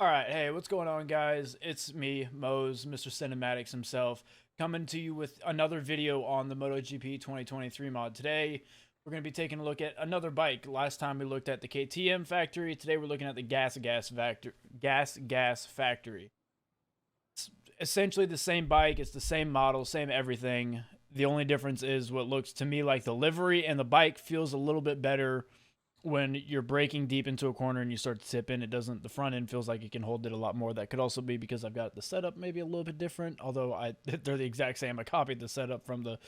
All right, hey, what's going on, guys? It's me, Mose, Mr. Cinematics himself, coming to you with another video on the MotoGP 2023 mod. Today, we're going to be taking a look at another bike. Last time we looked at the KTM factory. Today, we're looking at the GasGas factory. It's essentially the same bike. It's the same model, same everything. The only difference is what looks to me like the livery, and the bike feels a little bit better when you're braking deep into a corner and you start to tip in. It doesn't, the front end feels like it can hold it a lot more. That could also be because I've got the setup maybe a little bit different, although they're the exact same. I copied the setup from the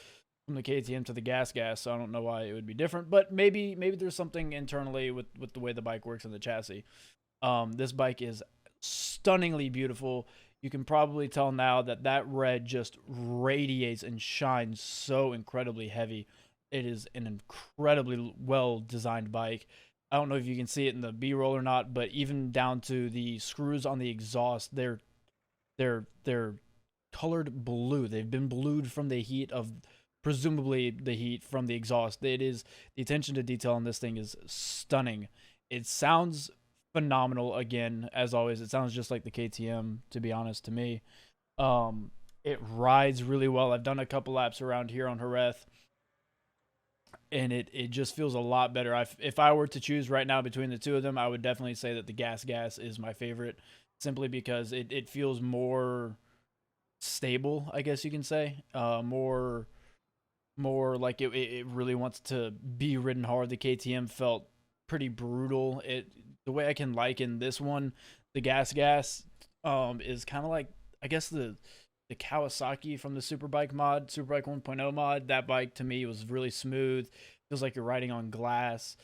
KTM to the GasGas, so I don't know why it would be different, but maybe there's something internally with the way the bike works in the chassis. This bike is stunningly beautiful. You can probably tell now that that red just radiates and shines so incredibly heavy. It is an incredibly well designed bike. I don't know if you can see it in the B-roll or not, but even down to the screws on the exhaust, they're colored blue. They've been blued from the heat of, presumably the heat from the exhaust. It is, the attention to detail on this thing is stunning. It sounds phenomenal. Again, as always, it sounds just like the KTM, to be honest, to me. It rides really well. I've done a couple laps around here on Jerez, and it just feels a lot better. If I were to choose right now between the two of them, I would definitely say that the GasGas is my favorite, simply because it feels more stable, I guess you can say. More like it really wants to be ridden hard. The KTM felt pretty brutal. The way I can liken this one, the GasGas, is kind of like, I guess, the Kawasaki from the Superbike 1.0 mod. That bike to me was really smooth. Feels like you're riding on glass,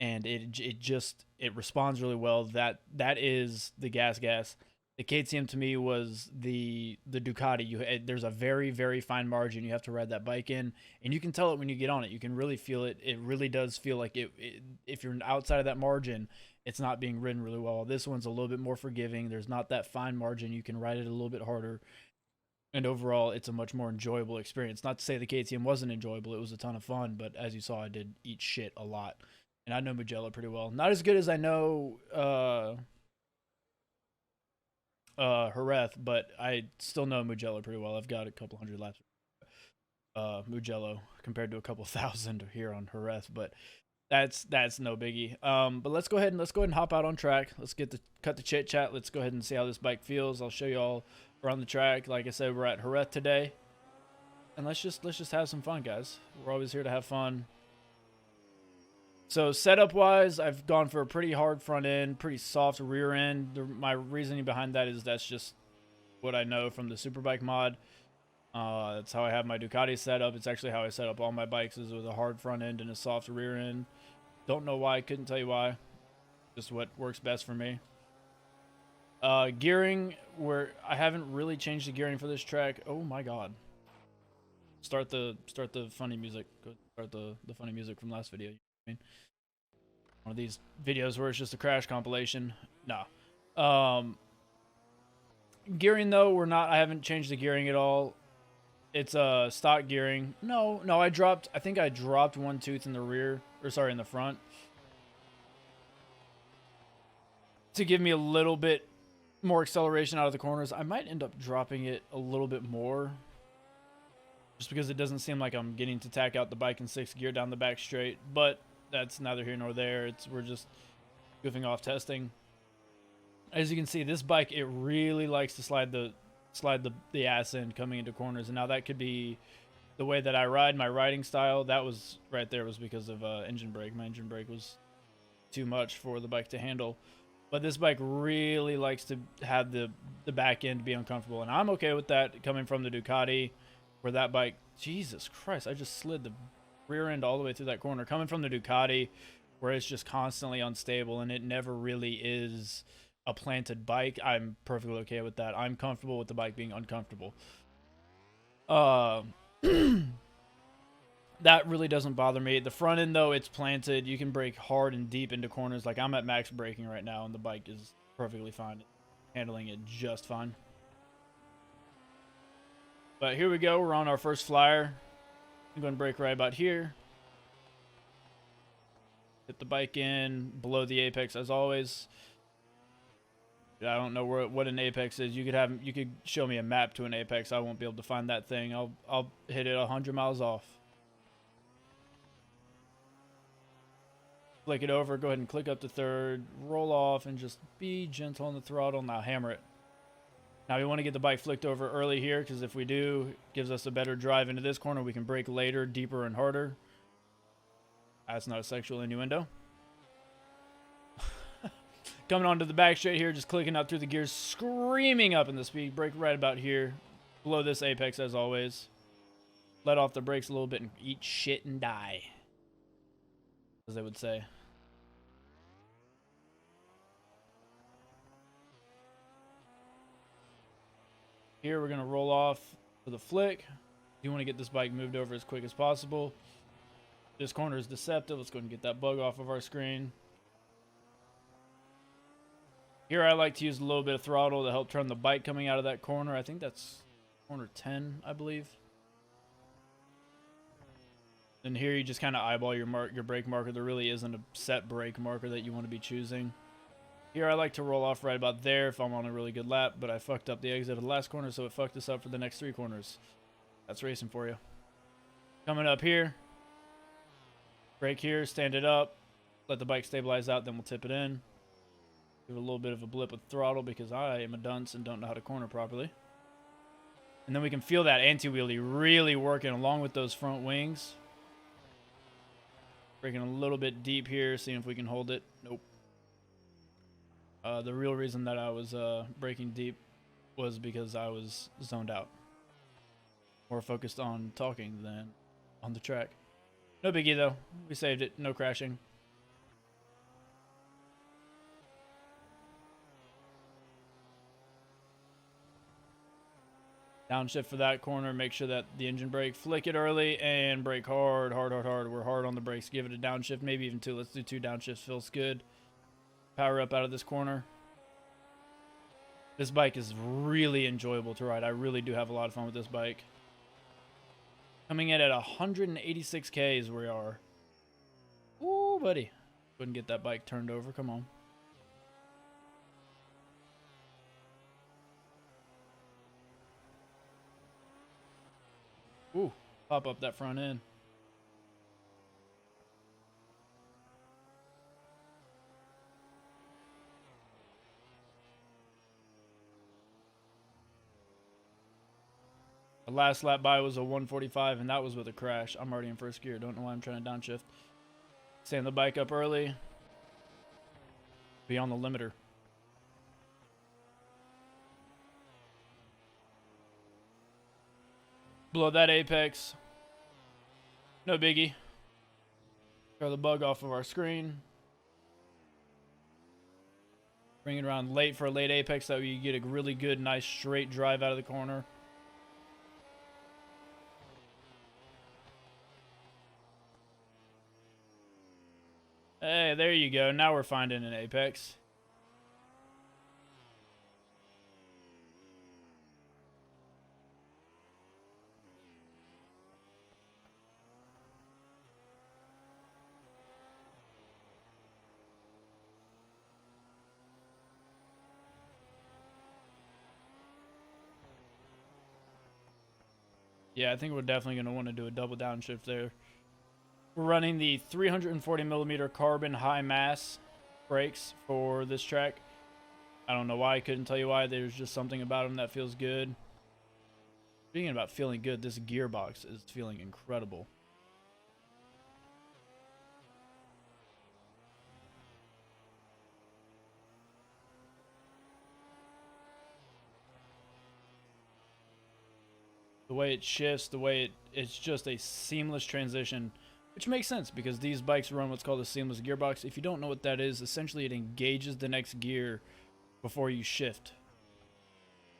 and it responds really well. That is the GasGas. The KTM to me was the Ducati. There's a very fine margin you have to ride that bike in, and you can tell it when you get on it. You can really feel it. It really does feel like if you're outside of that margin, it's not being ridden really well. This one's a little bit more forgiving. There's not that fine margin. You can ride it a little bit harder. And overall, it's a much more enjoyable experience. Not to say the KTM wasn't enjoyable. It was a ton of fun. But as you saw, I did eat shit a lot. And I know Mugello pretty well. Not as good as I know Jerez, but I still know Mugello pretty well. I've got a couple hundred laps Mugello compared to a couple thousand here on Jerez. But that's no biggie. But let's go ahead and hop out on track. Let's cut the chit chat. Let's go ahead and see how this bike feels. I'll show you all around the track. Like I said, we're at Jerez today, and let's just have some fun, guys. We're always here to have fun. So setup wise, I've gone for a pretty hard front end, pretty soft rear end. My reasoning behind that is that's just what I know from the Superbike mod. That's how I have my Ducati set up. It's actually how I set up all my bikes, is with a hard front end and a soft rear end. Don't know why, couldn't tell you why. Just what works best for me. Gearing, where I haven't really changed the gearing for this track. Oh my god. Start the funny music. Go start the funny music from last video. You know what I mean? One of these videos where it's just a crash compilation. Nah. Gearing though, I haven't changed the gearing at all. It's stock gearing. No, I think I dropped one tooth in the rear, or sorry, in the front, to give me a little bit more acceleration out of the corners. I might end up dropping it a little bit more, just because it doesn't seem like I'm getting to tack out the bike in 6th gear down the back straight, but that's neither here nor there. We're just goofing off testing. As you can see, this bike, it really likes to slide the ass in coming into corners, and now that could be the way that I ride, my riding style. That was right there was because of engine brake. My engine brake was too much for the bike to handle. But this bike really likes to have the back end be uncomfortable, and I'm okay with that coming from the Ducati, where that bike, Jesus Christ, I just slid the rear end all the way through that corner. Coming from the Ducati, where it's just constantly unstable and it never really is a planted bike, I'm perfectly okay with that. I'm comfortable with the bike being uncomfortable. That really doesn't bother me. The front end, though, it's planted. You can brake hard and deep into corners. Like, I'm at max braking right now, and the bike is perfectly fine. Handling it just fine. But here we go. We're on our first flyer. I'm going to brake right about here. Hit the bike in below the apex, as always. I don't know what an apex is. You could show me a map to an apex. I won't be able to find that thing. I'll hit it 100 miles off. Flick it over, go ahead and click up to third, roll off, and just be gentle on the throttle. Now hammer it. Now we want to get the bike flicked over early here, because if we do, it gives us a better drive into this corner. We can brake later, deeper, and harder. That's not a sexual innuendo. Coming onto the back straight here, just clicking up through the gears, screaming up in the speed. Brake right about here. Below this apex as always. Let off the brakes a little bit and eat shit and die, as they would say. Here we're going to roll off for the flick. You want to get this bike moved over as quick as possible. This corner is deceptive. Let's go ahead and get that bug off of our screen. Here I like to use a little bit of throttle to help turn the bike coming out of that corner. I think that's corner 10, I believe. And here you just kind of eyeball your brake marker. There really isn't a set brake marker that you want to be choosing. Here I like to roll off right about there if I'm on a really good lap, but I fucked up the exit of the last corner, so it fucked us up for the next 3 corners. That's racing for you. Coming up here. Brake here, stand it up, let the bike stabilize out, then we'll tip it in. Give it a little bit of a blip with throttle because I am a dunce and don't know how to corner properly. And then we can feel that anti-wheelie really working along with those front wings. Braking a little bit deep here, seeing if we can hold it. Nope. The real reason that I was braking deep was because I was zoned out. More focused on talking than on the track. No biggie though. We saved it. No crashing. Downshift for that corner. Make sure that the engine brake. Flick it early and brake hard, hard, hard, hard. We're hard on the brakes. Give it a downshift, maybe even 2. Let's do 2 downshifts. Feels good. Power up out of this corner. This bike is really enjoyable to ride. I really do have a lot of fun with this bike. Coming in at 186 Ks we are. Ooh, buddy. Couldn't get that bike turned over. Come on. Ooh, pop up that front end. The last lap by was a 145, and that was with a crash. I'm already in first gear. Don't know why I'm trying to downshift. Stand the bike up early. Be on the limiter. Below that apex. No biggie. Throw the bug off of our screen. Bring it around late for a late apex. That way you get a really good, nice straight drive out of the corner. Hey, there you go. Now we're finding an apex. Yeah, I think we're definitely going to want to do a double downshift there. We're running the 340 millimeter carbon high mass brakes for this track. I don't know why. I couldn't tell you why. There's just something about them that feels good. Speaking about feeling good, this gearbox is feeling incredible. The way it shifts, the way it's just a seamless transition, which makes sense because these bikes run what's called a seamless gearbox. If you don't know what that is, essentially it engages the next gear before you shift.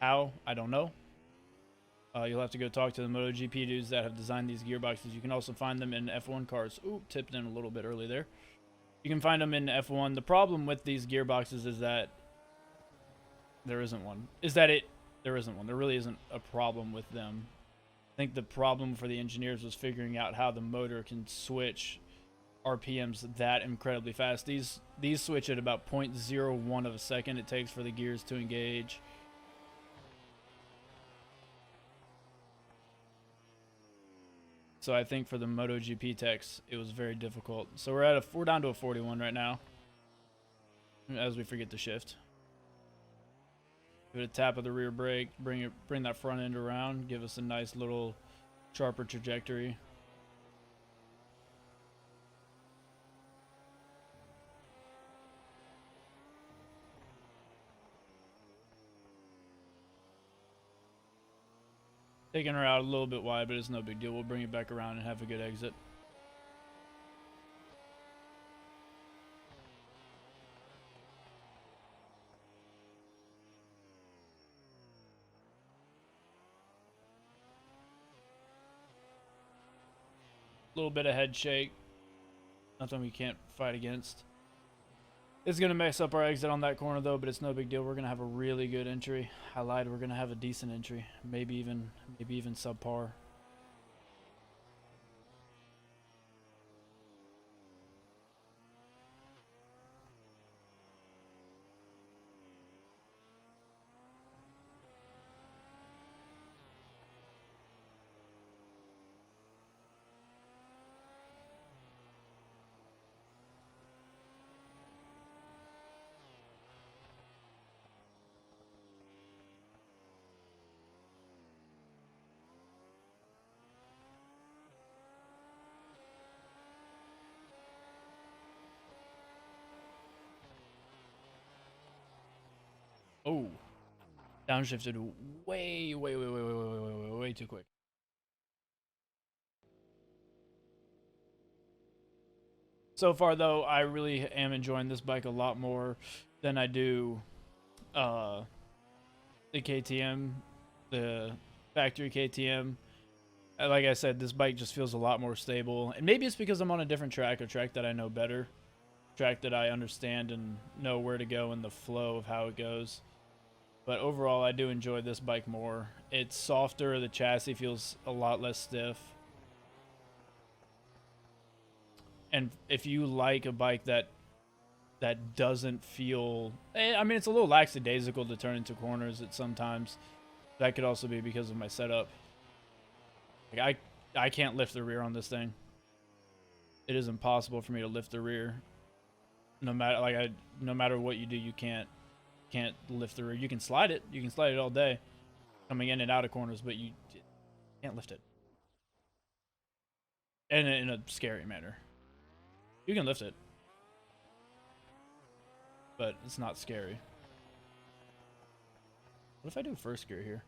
How? I don't know. You'll have to go talk to the MotoGP dudes that have designed these gearboxes. You can also find them in F1 cars. Ooh, tipped in a little bit early there. You can find them in F1. The problem with these gearboxes is that there isn't one. There isn't one. There really isn't a problem with them. I think the problem for the engineers was figuring out how the motor can switch RPMs that incredibly fast. These switch at about 0.01 of a second it takes for the gears to engage. So I think for the MotoGP techs, it was very difficult. So we're down to a 41 right now, as we forget to shift. Give it a tap of the rear brake, bring that front end around, give us a nice little sharper trajectory. Taking her out a little bit wide, but it's no big deal. We'll bring it back around and have a good exit. A little bit of head shake. Nothing we can't fight against. It's going to mess up our exit on that corner, though, but it's no big deal. We're going to have a really good entry. I lied. We're going to have a decent entry. Maybe even subpar. Oh, downshifted way too quick. So far, though, I really am enjoying this bike a lot more than I do the KTM, the factory KTM. Like I said, this bike just feels a lot more stable. And maybe it's because I'm on a different track, a track that I know better, a track that I understand and know where to go and the flow of how it goes. But overall, I do enjoy this bike more. It's softer. The chassis feels a lot less stiff. And if you like a bike that doesn't feel... I mean, it's a little lackadaisical to turn into corners at sometimes. That could also be because of my setup. Like I can't lift the rear on this thing. It is impossible for me to lift the rear. No matter what you do, you can't lift the rear. You can slide it. You can slide it all day, coming in and out of corners, but you can't lift it. And in a scary manner. You can lift it, but it's not scary. What if I do first gear here?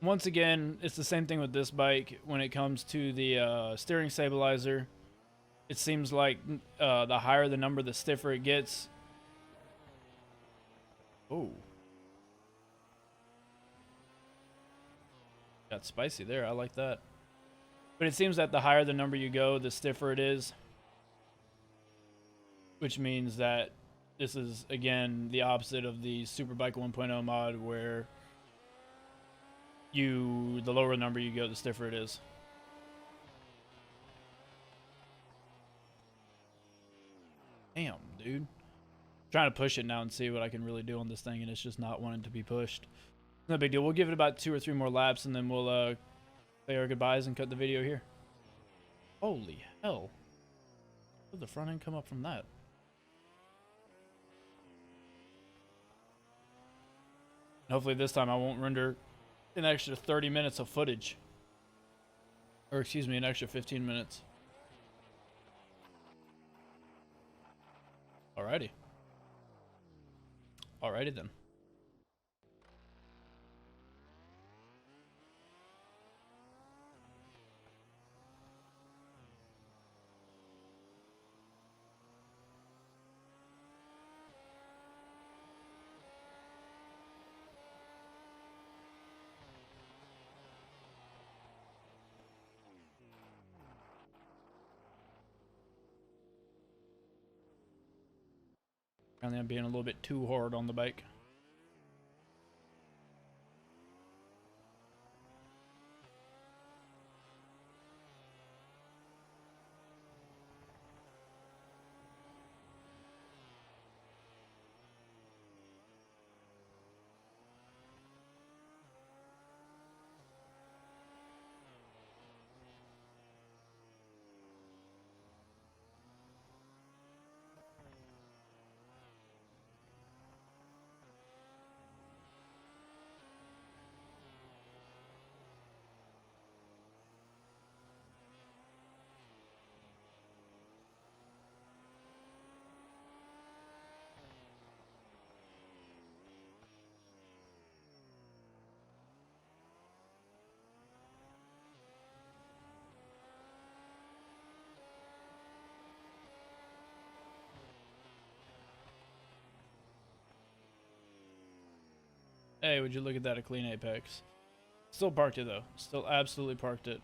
Once again, it's the same thing with this bike when it comes to the steering stabilizer. It seems like the higher the number, the stiffer it gets. Oh. Got spicy there. I like that. But it seems that the higher the number you go, the stiffer it is. Which means that this is, again, the opposite of the Superbike 1.0 mod where the lower number you go, the stiffer it is. Damn, dude. I'm trying to push it now and see what I can really do on this thing, and it's just not wanting to be pushed. No big deal. We'll give it about 2 or 3 more laps, and then we'll say our goodbyes and cut the video here. Holy hell. Where did the front end come up from that? Hopefully this time I won't render an extra 30 minutes of footage. Or excuse me, an extra 15 minutes. Alrighty. Alrighty then. Apparently I'm being a little bit too hard on the bike. Hey, would you look at that, a clean apex. Still parked it though. Still absolutely parked it.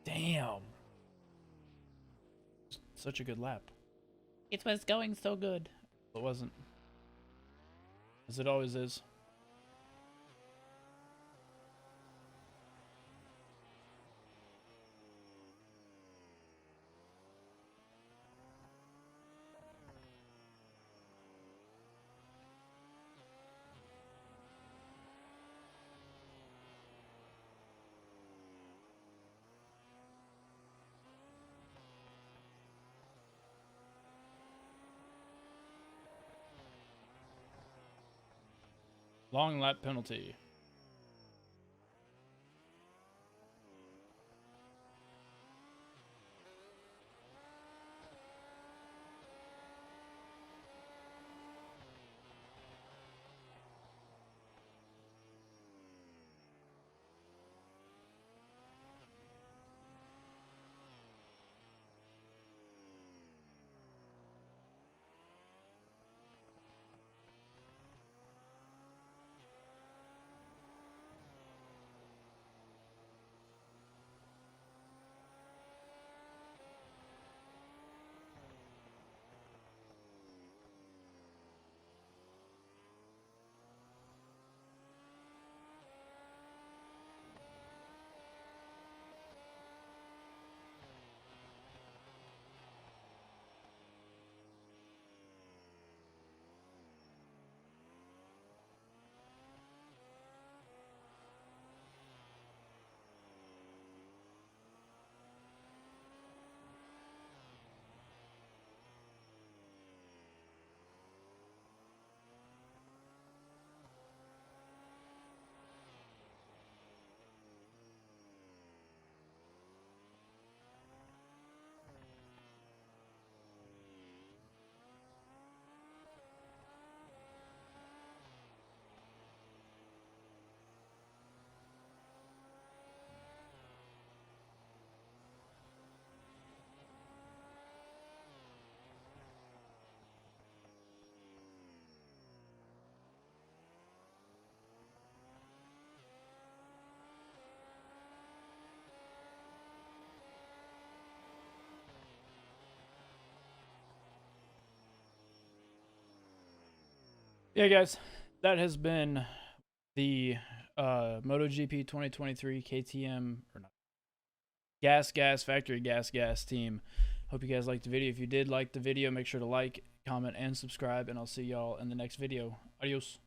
Damn. Such a good lap. It was going so good. It wasn't. As it always is. Long lap penalty. Yeah, guys, that has been the MotoGP 2023 KTM or not GasGas Factory GasGas team. Hope you guys liked the video. If you did like the video, make sure to like, comment, and subscribe, and I'll see y'all in the next video. Adios.